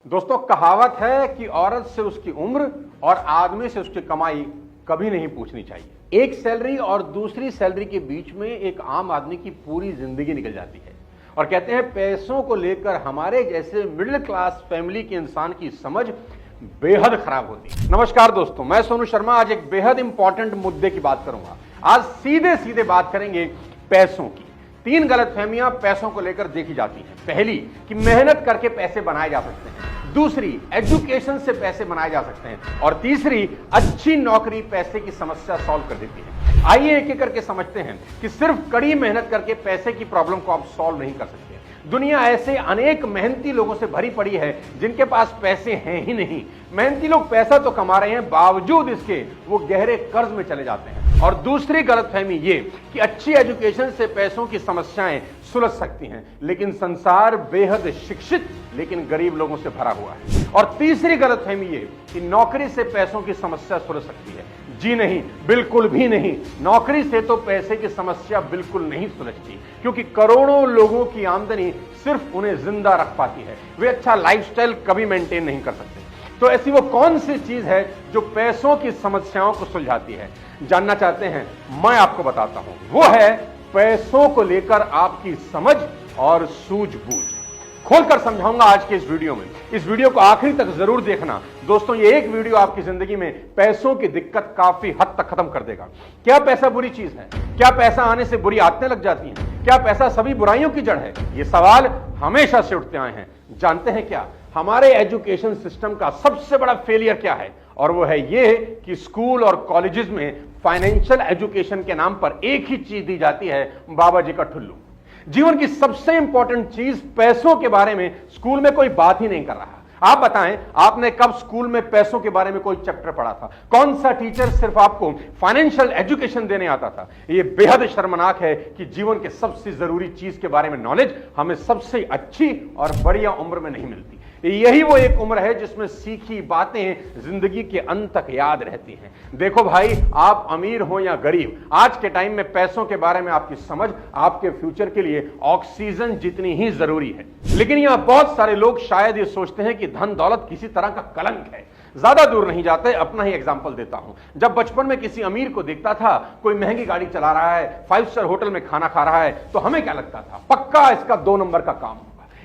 दोस्तों, कहावत है कि औरत से उसकी उम्र और आदमी से उसकी कमाई कभी नहीं पूछनी चाहिए। एक सैलरी और दूसरी सैलरी के बीच में एक आम आदमी की पूरी जिंदगी निकल जाती है और कहते हैं पैसों को लेकर हमारे जैसे मिडिल क्लास फैमिली के इंसान की समझ बेहद खराब होती है। नमस्कार दोस्तों, मैं सोनू शर्मा आज एक बेहद इंपॉर्टेंट मुद्दे की बात करूंगा। आज सीधे सीधे बात करेंगे पैसों की। तीन गलतफहमियां पैसों को लेकर देखी जाती हैं। पहली कि मेहनत करके पैसे बनाए जा सकते हैं, दूसरी एजुकेशन से पैसे बनाए जा सकते हैं और तीसरी अच्छी नौकरी पैसे की समस्या सॉल्व कर देती है। आइए एक एक करके समझते हैं कि सिर्फ कड़ी मेहनत करके पैसे की प्रॉब्लम को आप सॉल्व नहीं कर सकते। दुनिया ऐसे अनेक मेहनती लोगों से भरी पड़ी है जिनके पास पैसे हैं ही नहीं। मेहनती लोग पैसा तो कमा रहे हैं, बावजूद इसके वो गहरे कर्ज में चले जाते हैं। और दूसरी गलतफहमी ये कि अच्छी एजुकेशन से पैसों की समस्याएं सुलझ सकती हैं, लेकिन संसार बेहद शिक्षित लेकिन गरीब लोगों से भरा हुआ है। और तीसरी गलतफहमी ये कि नौकरी से पैसों की समस्या सुलझ सकती है। जी नहीं, बिल्कुल भी नहीं। नौकरी से तो पैसे की समस्या बिल्कुल नहीं सुलझती, क्योंकि करोड़ों लोगों की आमदनी सिर्फ उन्हें जिंदा रख पाती है। वे अच्छा लाइफस्टाइल कभी मेंटेन नहीं कर सकते। तो ऐसी वो कौन सी चीज है जो पैसों की समस्याओं को सुलझाती है? जानना चाहते हैं? मैं आपको बताता हूं। वो है पैसों को लेकर आपकी समझ और सूझबूझ। खोलकर समझाऊंगा आज के इस वीडियो में। इस वीडियो को आखिरी तक जरूर देखना। दोस्तों, ये एक वीडियो आपकी जिंदगी में पैसों की दिक्कत काफी हद तक खत्म कर देगा। क्या पैसा बुरी चीज है? क्या पैसा आने से बुरी आदतें लग जाती हैं? क्या पैसा सभी बुराइयों की जड़ है? ये सवाल हमेशा से उठते आए हैं। जानते हैं क्या हमारे एजुकेशन सिस्टम का सबसे बड़ा फेलियर क्या है? और वो है ये कि स्कूल और कॉलेजेस में फाइनेंशियल एजुकेशन के नाम पर एक ही चीज दी जाती है, बाबा जी का ठुल्लू। जीवन की सबसे इंपॉर्टेंट चीज पैसों के बारे में स्कूल में कोई बात ही नहीं कर रहा। आप बताएं, आपने कब स्कूल में पैसों के बारे में कोई चैप्टर पढ़ा था? कौन सा टीचर सिर्फ आपको फाइनेंशियल एजुकेशन देने आता था? यह बेहद शर्मनाक है कि जीवन के सबसे जरूरी चीज के बारे में नॉलेज हमें सबसे अच्छी और बढ़िया उम्र में नहीं मिलती। यही वो एक उम्र है जिसमें सीखी बातें जिंदगी के अंत तक याद रहती हैं। देखो भाई, आप अमीर हो या गरीब, आज के टाइम में पैसों के बारे में आपकी समझ आपके फ्यूचर के लिए ऑक्सीजन जितनी ही जरूरी है। लेकिन यहां बहुत सारे लोग शायद ये सोचते हैं कि धन दौलत किसी तरह का कलंक है। ज्यादा दूर नहीं जाते, अपना ही एग्जांपल देता हूं। जब बचपन में किसी अमीर को देखता था, कोई महंगी गाड़ी चला रहा है, 5 स्टार होटल में खाना खा रहा है, तो हमें क्या लगता था? पक्का इसका 2 नंबर का काम।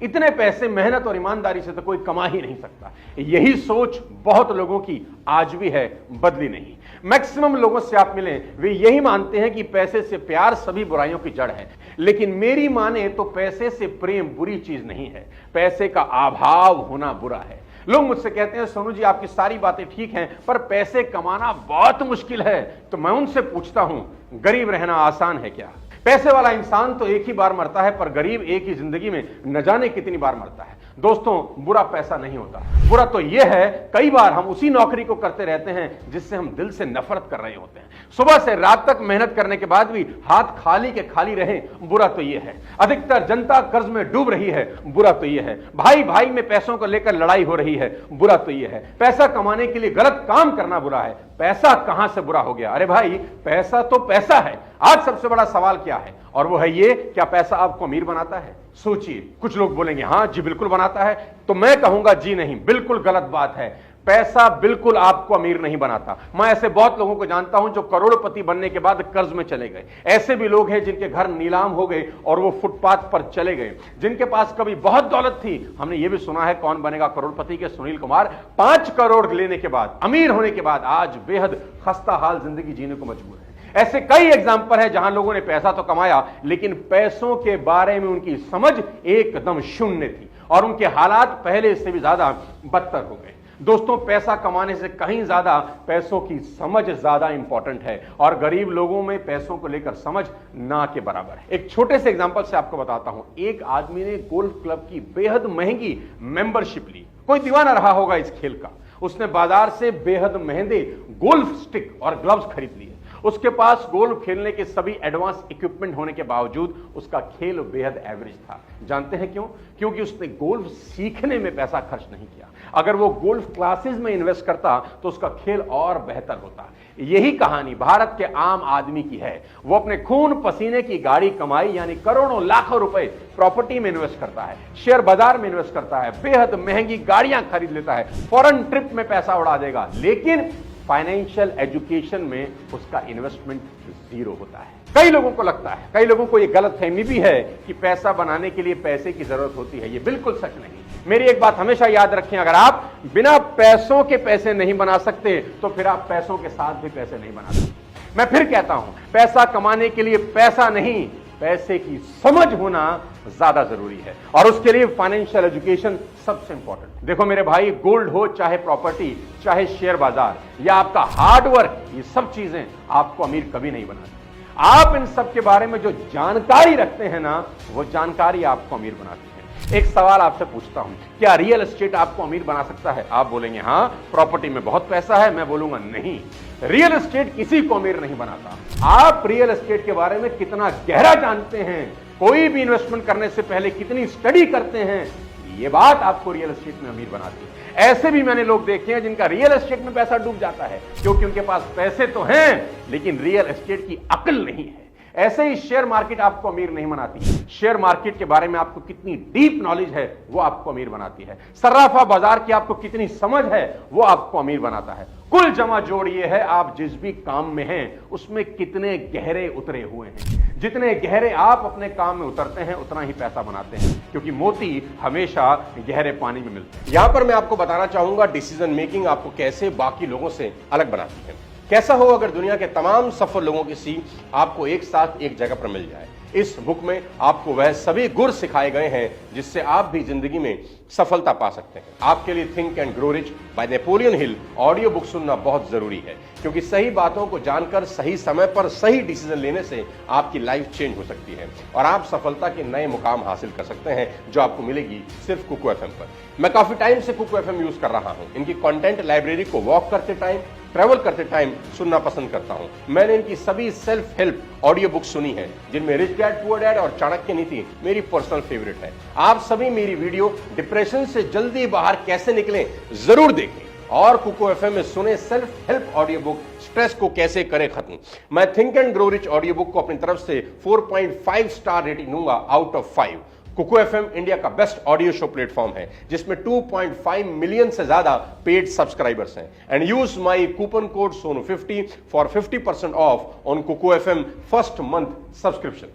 इतने पैसे मेहनत और ईमानदारी से तो कोई कमा ही नहीं सकता। यही सोच बहुत लोगों की आज भी है, बदली नहीं। मैक्सिमम लोगों से आप मिलें, वे यही मानते हैं कि पैसे से प्यार सभी बुराइयों की जड़ है। लेकिन मेरी माने तो पैसे से प्रेम बुरी चीज नहीं है, पैसे का अभाव होना बुरा है। लोग मुझसे कहते हैं, सोनू जी आपकी सारी बातें ठीक हैं, पर पैसे कमाना बहुत मुश्किल है। तो मैं उनसे पूछता हूं, गरीब रहना आसान है क्या? पैसे वाला इंसान तो एक ही बार मरता है, पर गरीब एक ही जिंदगी में न जाने कितनी बार मरता है। दोस्तों, बुरा पैसा नहीं होता। बुरा तो यह है, कई बार हम उसी नौकरी को करते रहते हैं जिससे हम दिल से नफरत कर रहे होते हैं। सुबह से रात तक मेहनत करने के बाद भी हाथ खाली के खाली रहे, बुरा तो यह है। अधिकतर जनता कर्ज में डूब रही है, बुरा तो यह है। भाई भाई में पैसों को लेकर लड़ाई हो रही है, बुरा तो यह है। पैसा कमाने के लिए गलत काम करना बुरा है। पैसा कहां से बुरा हो गया? अरे भाई, पैसा तो पैसा है। आज सबसे बड़ा सवाल क्या है? और वो है ये, क्या पैसा आपको अमीर बनाता है? सोचिए। कुछ लोग बोलेंगे हां जी बिल्कुल बनाता है, तो मैं कहूंगा जी नहीं, बिल्कुल गलत बात है। पैसा बिल्कुल आपको अमीर नहीं बनाता। मैं ऐसे बहुत लोगों को जानता हूं जो करोड़पति बनने के बाद कर्ज में चले गए। ऐसे भी लोग हैं जिनके घर नीलाम हो गए और वो फुटपाथ पर चले गए। जिनके पास कभी बहुत दौलत थी, हमने ये भी सुना है कौन बनेगा करोड़पति के सुनील कुमार 5 करोड़ लेने के बाद, अमीर होने के बाद आज बेहद खस्ता हाल जिंदगी जीने को मजबूर है। ऐसे कई एग्जाम्पल है जहां लोगों ने पैसा तो कमाया, लेकिन पैसों के बारे में उनकी समझ एकदम शून्य थी और उनके हालात पहले से भी ज्यादा बदतर हो गए। दोस्तों, पैसा कमाने से कहीं ज्यादा पैसों की समझ ज्यादा इंपॉर्टेंट है और गरीब लोगों में पैसों को लेकर समझ ना के बराबर है। एक छोटे से एग्जांपल से आपको बताता हूं। एक आदमी ने गोल्फ क्लब की बेहद महंगी मेंबरशिप ली। कोई दीवाना रहा होगा इस खेल का। उसने बाजार से बेहद महंगे गोल्फ स्टिक और ग्लव्स खरीद लिए उसके पास गोल्फ खेलने के सभी एडवांस इक्विपमेंट होने के बावजूद उसका खेल बेहद एवरेज था। जानते हैं क्यों? क्योंकि उसने गोल्फ सीखने में पैसा खर्च नहीं किया। अगर वो गोल्फ क्लासेस में इन्वेस्ट करता तो उसका खेल और बेहतर होता। यही कहानी भारत के आम आदमी की है। वो अपने खून पसीने की गाड़ी कमाई यानी करोड़ों लाखों रुपए प्रॉपर्टी में इन्वेस्ट करता है, शेयर बाजार में इन्वेस्ट करता है, बेहद महंगी गाड़ियां खरीद लेता है, फॉरेन ट्रिप में पैसा उड़ा देगा, लेकिन फाइनेंशियल एजुकेशन में उसका इन्वेस्टमेंट जीरो होता है। कई लोगों को लगता है, कई लोगों को यह गलतफहमी भी है कि पैसा बनाने के लिए पैसे की जरूरत होती है। यह बिल्कुल सच नहीं। मेरी एक बात हमेशा याद रखें, अगर आप बिना पैसों के पैसे नहीं बना सकते तो फिर आप पैसों के साथ भी पैसे नहीं बना सकते। मैं फिर कहता हूं, पैसा कमाने के लिए पैसा नहीं, पैसे की समझ होना ज्यादा जरूरी है और उसके लिए फाइनेंशियल एजुकेशन सबसे इंपॉर्टेंट। देखो मेरे भाई, गोल्ड हो चाहे प्रॉपर्टी, चाहे शेयर बाजार या आपका हार्डवर्क, ये सब चीजें आपको अमीर कभी नहीं बनाती। आप इन सब के बारे में जो जानकारी रखते हैं ना, वो जानकारी आपको अमीर बनाती है। एक सवाल आपसे पूछता हूं, क्या रियल एस्टेट आपको अमीर बना सकता है? आप बोलेंगे हां, प्रॉपर्टी में बहुत पैसा है। मैं बोलूंगा नहीं, रियल एस्टेट किसी को अमीर नहीं बनाता। आप रियल एस्टेट के बारे में कितना गहरा जानते हैं, कोई भी इन्वेस्टमेंट करने से पहले कितनी स्टडी करते हैं, ये बात आपको रियल एस्टेट में अमीर बनाती है। ऐसे भी मैंने लोग देखे हैं जिनका रियल एस्टेट में पैसा डूब जाता है क्योंकि उनके पास पैसे तो हैं लेकिन रियल एस्टेट की अकल नहीं है। ऐसे ही शेयर मार्केट आपको अमीर नहीं बनाती। शेयर मार्केट के बारे में आपको कितनी डीप नॉलेज है वो आपको अमीर बनाती है। सर्राफा बाजार की आपको कितनी समझ है वो आपको अमीर बनाता है। कुल जमा जोड़ ये है, आप जिस भी काम में हैं उसमें कितने गहरे उतरे हुए हैं। जितने गहरे आप अपने काम में उतरते हैं उतना ही पैसा बनाते हैं, क्योंकि मोती हमेशा गहरे पानी में मिलते हैं। यहां पर मैं आपको बताना चाहूंगा डिसीजन मेकिंग आपको कैसे बाकी लोगों से अलग बनाती है। कैसा हो अगर दुनिया के तमाम सफल लोगों की सीख आपको एक साथ एक जगह पर मिल जाए। इस बुक में आपको वह सभी गुर सिखाए गए हैं जिससे आप भी जिंदगी में सफलता पा सकते हैं। आपके लिए think and grow rich by Napoleon Hill audio book सुनना बहुत जरूरी है, क्योंकि सही बातों को जानकर सही समय पर सही डिसीजन लेने से आपकी लाइफ चेंज हो सकती है और आप सफलता के नए मुकाम हासिल कर सकते हैं, जो आपको मिलेगी सिर्फ कुकू एफएम पर। मैं काफी टाइम से कुकू एफएम यूज कर रहा हूं। इनकी कंटेंट लाइब्रेरी को वॉक करते टाइम, ट्रैवल करते टाइम सुनना पसंद करता हूं। मैंने इनकी सभी सेल्फ हेल्प ऑडियो बुक सुनी है, जिनमें रिच डैड पुअर डैड और चाणक्य नीति मेरी पर्सनल फेवरेट है। आप सभी मेरी वीडियो डिप्रेशन से जल्दी बाहर कैसे निकलें जरूर देखें और कुकू एफएम में सुने self help audio book stress को कैसे करें खत्म। मैं think and grow rich audio book को अपनी तरफ से 4.5 स्टार रेटिंग दूंगा out of 5। Kuku FM India का बेस्ट ऑडियो शो प्लेटफॉर्म है जिसमें 2.5 मिलियन से ज्यादा पेड सब्सक्राइबर्स हैं। And use my coupon code सोनू50 for 50% off on Kuku FM first month subscription.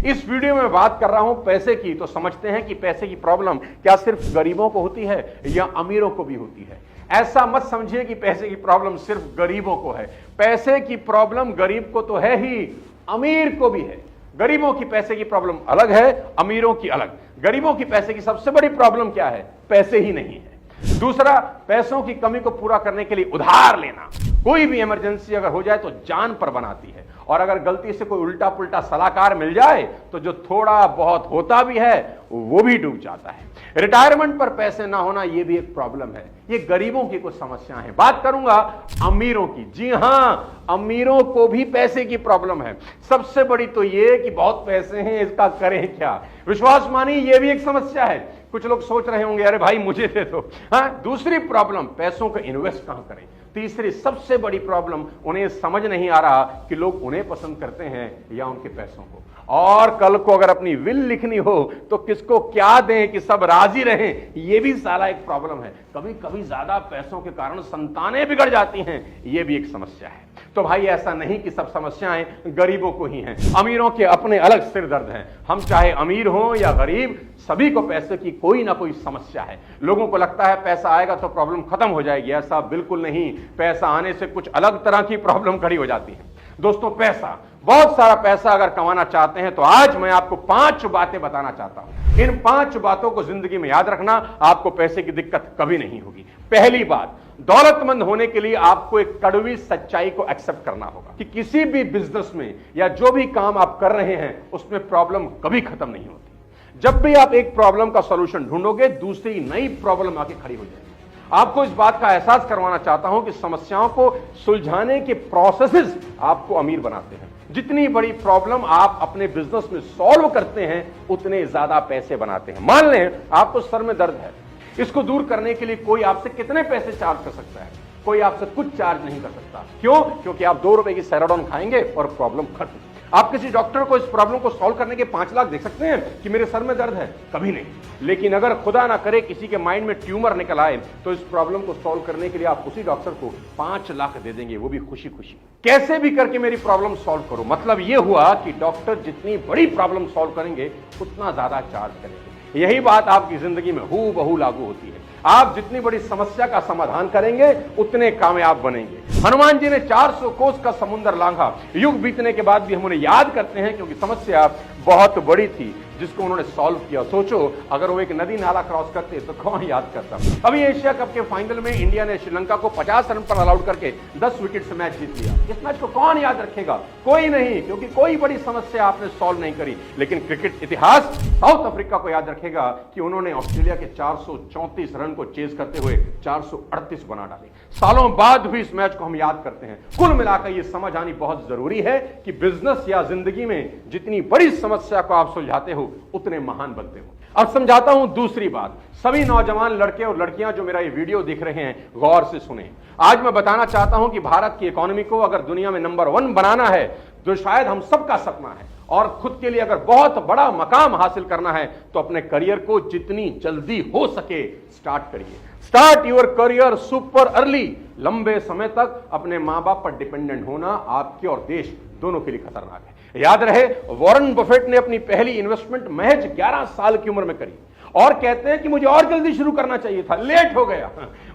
इस वीडियो में बात कर रहा हूं पैसे की, तो समझते हैं कि पैसे की प्रॉब्लम क्या सिर्फ गरीबों को होती है या अमीरों को भी होती है। ऐसा मत समझिए कि पैसे की प्रॉब्लम सिर्फ गरीबों को है। पैसे की प्रॉब्लम गरीब को तो है ही, अमीर को भी है। गरीबों की पैसे की प्रॉब्लम अलग है, अमीरों की अलग। गरीबों की पैसे की सबसे बड़ी प्रॉब्लम क्या है? पैसे ही नहीं है। दूसरा, पैसों की कमी को पूरा करने के लिए उधार लेना। कोई भी इमरजेंसी अगर हो जाए तो जान पर बनाती है, और अगर गलती से कोई उल्टा पुल्टा सलाहकार मिल जाए तो जो थोड़ा बहुत होता भी है वो भी डूब जाता है। रिटायरमेंट पर पैसे ना होना ये भी एक प्रॉब्लम है। ये गरीबों की कुछ समस्या है। बात करूंगा अमीरों की। जी हां, अमीरों को भी पैसे की प्रॉब्लम है। सबसे बड़ी तो ये कि बहुत पैसे हैं, इसका करें क्या। विश्वास मानिए, ये भी एक समस्या है। कुछ लोग सोच रहे होंगे अरे भाई मुझे दे दो। हाँ, दूसरी प्रॉब्लम, पैसों को इन्वेस्ट कहां करें। तीसरी सबसे बड़ी प्रॉब्लम, उन्हें समझ नहीं आ रहा कि लोग उन्हें पसंद करते हैं या उनके पैसों को। और कल को अगर अपनी विल लिखनी हो तो किसको क्या दें कि सब राजी रहें, यह भी साला एक प्रॉब्लम है। कभी कभी ज्यादा पैसों के कारण संतानें बिगड़ जाती हैं, यह भी एक समस्या है। तो भाई ऐसा नहीं कि सब समस्याएं गरीबों को ही हैं, अमीरों के अपने अलग सिर दर्द हैं। हम चाहे अमीर हों या गरीब, सभी को पैसे की कोई ना कोई समस्या है। लोगों को लगता है पैसा आएगा तो प्रॉब्लम खत्म हो जाएगी। ऐसा बिल्कुल नहीं। पैसा आने से कुछ अलग तरह की प्रॉब्लम खड़ी हो जाती है। दोस्तों, पैसा, बहुत सारा पैसा अगर कमाना चाहते हैं तो आज मैं आपको 5 बातें बताना चाहता हूं। इन 5 बातों को जिंदगी में याद रखना, आपको पैसे की दिक्कत कभी नहीं होगी। पहली बात, दौलतमंद होने के लिए आपको एक कड़वी सच्चाई को एक्सेप्ट करना होगा कि किसी भी बिजनेस में या जो भी काम आप कर रहे हैं उसमें प्रॉब्लम कभी खत्म नहीं होती। जब भी आप एक प्रॉब्लम का सॉल्यूशन ढूंढोगे, दूसरी नई प्रॉब्लम आके खड़ी हो जाएगी। आपको इस बात का एहसास करवाना चाहता हूं कि समस्याओं को सुलझाने के प्रोसेसेस आपको अमीर बनाते हैं। जितनी बड़ी प्रॉब्लम आप अपने बिजनेस में सॉल्व करते हैं, उतने ज्यादा पैसे बनाते हैं। मान लें आपको सर में दर्द है, इसको दूर करने के लिए कोई आपसे कितने पैसे चार्ज कर सकता है? कोई आपसे कुछ चार्ज नहीं कर सकता। क्यों? क्योंकि आप 2 रुपए की सेराडोन खाएंगे और प्रॉब्लम खत्म। आप किसी डॉक्टर को इस प्रॉब्लम को सॉल्व करने के 5 लाख दे सकते हैं कि मेरे सर में दर्द है? कभी नहीं। लेकिन अगर खुदा ना करे किसी के माइंड में ट्यूमर निकल आए, तो इस प्रॉब्लम को सॉल्व करने के लिए आप उसी डॉक्टर को 5 लाख दे देंगे, वो भी खुशी खुशी। कैसे भी करके मेरी प्रॉब्लम सॉल्व करो। मतलब यह हुआ कि डॉक्टर जितनी बड़ी प्रॉब्लम सॉल्व करेंगे, उतना ज्यादा चार्ज करेंगे। यही बात आपकी जिंदगी में हूबहू लागू होती है। आप जितनी बड़ी समस्या का समाधान करेंगे, उतने कामयाब बनेंगे। हनुमान जी ने 400 कोस का समुद्र लांघा। युग बीतने के बाद भी हम उन्हें याद करते हैं, क्योंकि समस्या बहुत बड़ी थी जिसको उन्होंने सॉल्व किया। सोचो, अगर वो एक नदी नाला क्रॉस करते तो कौन याद करता। अभी एशिया कप के फाइनल में इंडिया ने श्रीलंका को 50 रन पर ऑल आउट करके 10 विकेट से मैच जीत लिया। इस मैच को कौन याद रखेगा? कोई नहीं, क्योंकि कोई बड़ी समस्या आपने सॉल्व नहीं करी। लेकिन क्रिकेट इतिहास साउथ अफ्रीका को याद रखेगा कि उन्होंने ऑस्ट्रेलिया के 434 रन को चेज करते हुए 438 बना डाले। सालों बाद भी इस मैच को हम याद करते हैं। कुल मिलाकर यह समझ आनी बहुत जरूरी है कि बिजनेस या जिंदगी में जितनी बड़ी समस्या को आप सुलझाते हो, उतने महान बनते हो। अब समझाता हूं दूसरी बात। सभी नौजवान लड़के और लड़कियां जो मेरा ये वीडियो देख रहे हैं, गौर से सुने। आज मैं बताना चाहता हूं कि भारत की इकोनॉमी को अगर दुनिया में नंबर 1 बनाना है, जो शायद हम सबका सपना है, और खुद के लिए अगर बहुत बड़ा मकाम हासिल करना है, तो अपने करियर को जितनी जल्दी हो सके स्टार्ट करिए। Start your career super early. लंबे समय तक अपने मां बाप पर डिपेंडेंट होना आपके और देश दोनों के लिए खतरनाक है। याद रहे, वॉरेन बफेट ने अपनी पहली इन्वेस्टमेंट महज 11 साल की उम्र में करी, और कहते हैं कि मुझे और जल्दी शुरू करना चाहिए था, लेट हो गया।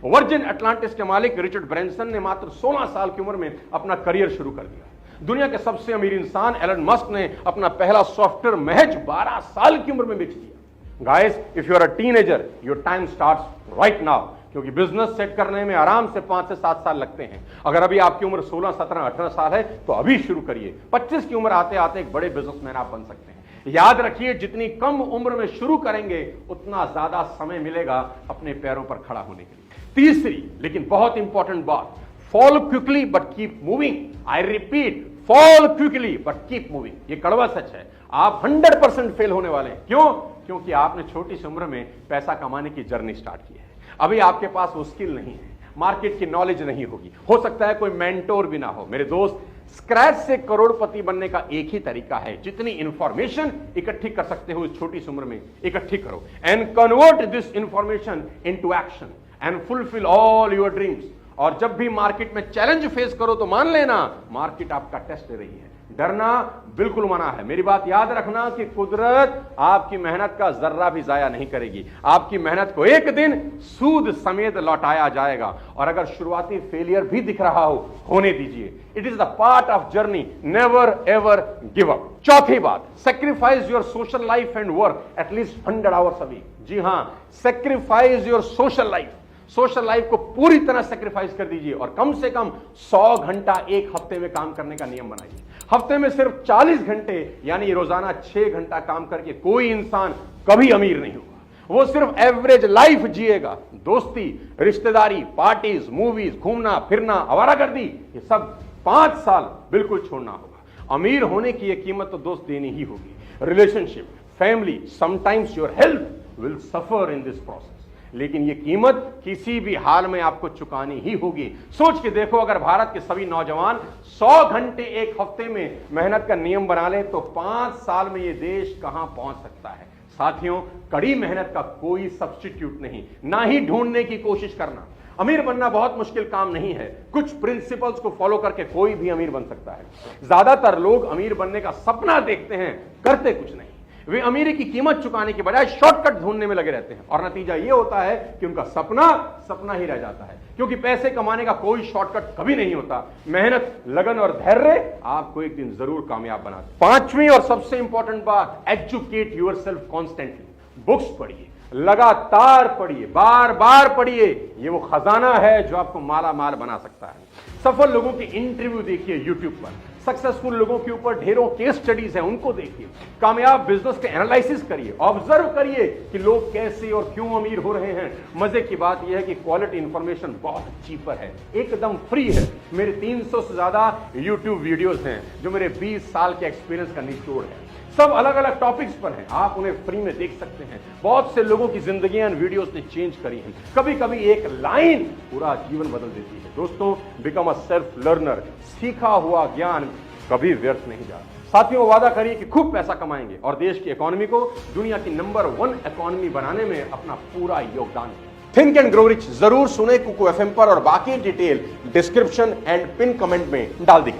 वर्जिन अटलांटिस के मालिक रिचर्ड ब्रैंसन ने मात्र 16 साल की उम्र में अपना करियर शुरू कर दिया। दुनिया के सबसे अमीर इंसान एलन मस्क ने अपना पहला सॉफ्टवेयर महज 12 साल की उम्र में बेच दिया। Guys, if you are a teenager, your time starts right now, क्योंकि बिजनेस सेट करने में आराम से 5 से 7 साल लगते हैं। अगर अभी आपकी उम्र 16, 17, 18 साल है, तो अभी शुरू करिए। 25 की उम्र आते आते एक बड़े बिजनेसमैन आप बन सकते हैं। याद रखिए, जितनी कम उम्र में शुरू करेंगे, उतना ज्यादा समय मिलेगा अपने पैरों पर खड़ा होने के लिए। तीसरी लेकिन बहुत इंपॉर्टेंट बात, fall quickly but keep moving. I repeat, fall quickly but keep moving. ये कड़वा सच है। आप 100% फेल होने वाले हैं। क्यों? क्योंकि आपने छोटी सी उम्र में पैसा कमाने की जर्नी स्टार्ट की है। अभी आपके पास वो स्किल नहीं है, मार्केट की नॉलेज नहीं होगी, हो सकता है कोई मेंटोर भी ना हो। मेरे दोस्त, स्क्रैच से करोड़पति बनने का एक ही तरीका है। जितनी इंफॉर्मेशन इकट्ठी कर सकते हो इस छोटी सी उम्र में, इकट्ठी करो and convert this information into action and fulfil all your dreams. और जब भी मार्केट में चैलेंज फेस करो, तो मान लेना मार्केट आपका टेस्ट ले रही है। डरना बिल्कुल मना है। मेरी बात याद रखना कि कुदरत आपकी मेहनत का जर्रा भी जाया नहीं करेगी। आपकी मेहनत को एक दिन सूद समेत लौटाया जाएगा। और अगर शुरुआती फेलियर भी दिख रहा हो, होने दीजिए। It is the part of journey, never ever give up. चौथी बात, sacrifice your social life and work at least 100 hours a week. जी हां, sacrifice your social life. Social life को पूरी तरह सेक्रीफाइस कर दीजिए और कम से कम 100 घंटा एक हफ्ते में काम करने का नियम बनाइए। हफ्ते में सिर्फ 40 घंटे यानी रोजाना 6 घंटा काम करके कोई इंसान कभी अमीर नहीं होगा। वो सिर्फ एवरेज लाइफ जिएगा। दोस्ती, रिश्तेदारी, पार्टीज, मूवीज, घूमना फिरना, आवारागर्दी, ये सब 5 साल बिल्कुल छोड़ना होगा। अमीर होने की ये कीमत तो दोस्त देनी ही होगी। Relationship, family, sometimes your health will suffer in this process. लेकिन ये कीमत किसी भी हाल में आपको चुकानी ही होगी। सोच के देखो, अगर भारत के सभी नौजवान 100 घंटे एक हफ्ते में मेहनत का नियम बना ले, तो 5 साल में ये देश कहां पहुंच सकता है। साथियों, कड़ी मेहनत का कोई सब्स्टिट्यूट नहीं, ना ही ढूंढने की कोशिश करना। अमीर बनना बहुत मुश्किल काम नहीं है। कुछ प्रिंसिपल्स को फॉलो करके कोई भी अमीर बन सकता है। ज्यादातर लोग अमीर बनने का सपना देखते हैं, करते कुछ नहीं। वे अमीरी की कीमत चुकाने के बजाय शॉर्टकट ढूंढने में लगे रहते हैं, और नतीजा यह होता है कि उनका सपना सपना ही रह जाता है। क्योंकि पैसे कमाने का कोई शॉर्टकट कभी नहीं होता। मेहनत, लगन और धैर्य आपको एक दिन जरूर कामयाब बनाते। 5वीं और सबसे इंपॉर्टेंट बात, एजुकेट योरसेल्फ कॉन्स्टेंटली। बुक्स पढ़िए, लगातार पढ़िए, बार बार पढ़िए। ये वो खजाना है जो आपको माला माल बना सकता है। सफल लोगों के इंटरव्यू देखिए यूट्यूब पर, सक्सेसफुल लोगों के ऊपर ढेरों केस स्टडीज हैं, उनको देखिए। कामयाब बिजनेस के एनालिसिस करिए, ऑब्जर्व करिए कि लोग कैसे और क्यों अमीर हो रहे हैं। मजे की बात यह है कि क्वालिटी इंफॉर्मेशन बहुत चीपर है, एकदम फ्री है। मेरे 300 से ज्यादा यूट्यूब वीडियोस हैं जो मेरे 20 साल के एक्सपीरियंस का निचोड़ है। सब अलग अलग टॉपिक्स पर हैं, आप उन्हें फ्री में देख सकते हैं। बहुत से लोगों की जिंदगियां वीडियोस ने चेंज करी हैं। कभी कभी एक लाइन पूरा जीवन बदल देती है। दोस्तों, बिकम अ सेल्फ लर्नर। सीखा हुआ ज्ञान कभी व्यर्थ नहीं जाता। साथियों, वादा करिए कि खूब पैसा कमाएंगे और देश की इकोनॉमी को दुनिया की नंबर 1 इकोनॉमी बनाने में अपना पूरा योगदान दें। थिंक एंड ग्रो रिच जरूर सुने कुकू एफएम पर, और बाकी detail description and pin comment में डाल दी।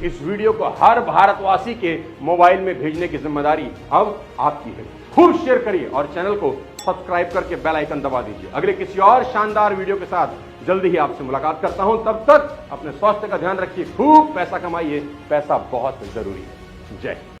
इस वीडियो को हर भारतवासी के मोबाइल में भेजने की जिम्मेदारी अब आपकी है। खूब शेयर करिए और चैनल को सब्सक्राइब करके बेल आइकन दबा दीजिए। अगले किसी और शानदार वीडियो के साथ जल्दी ही आपसे मुलाकात करता हूं। तब तक अपने स्वास्थ्य का ध्यान रखिए, खूब पैसा कमाइए, पैसा बहुत जरूरी है। जय हिंद।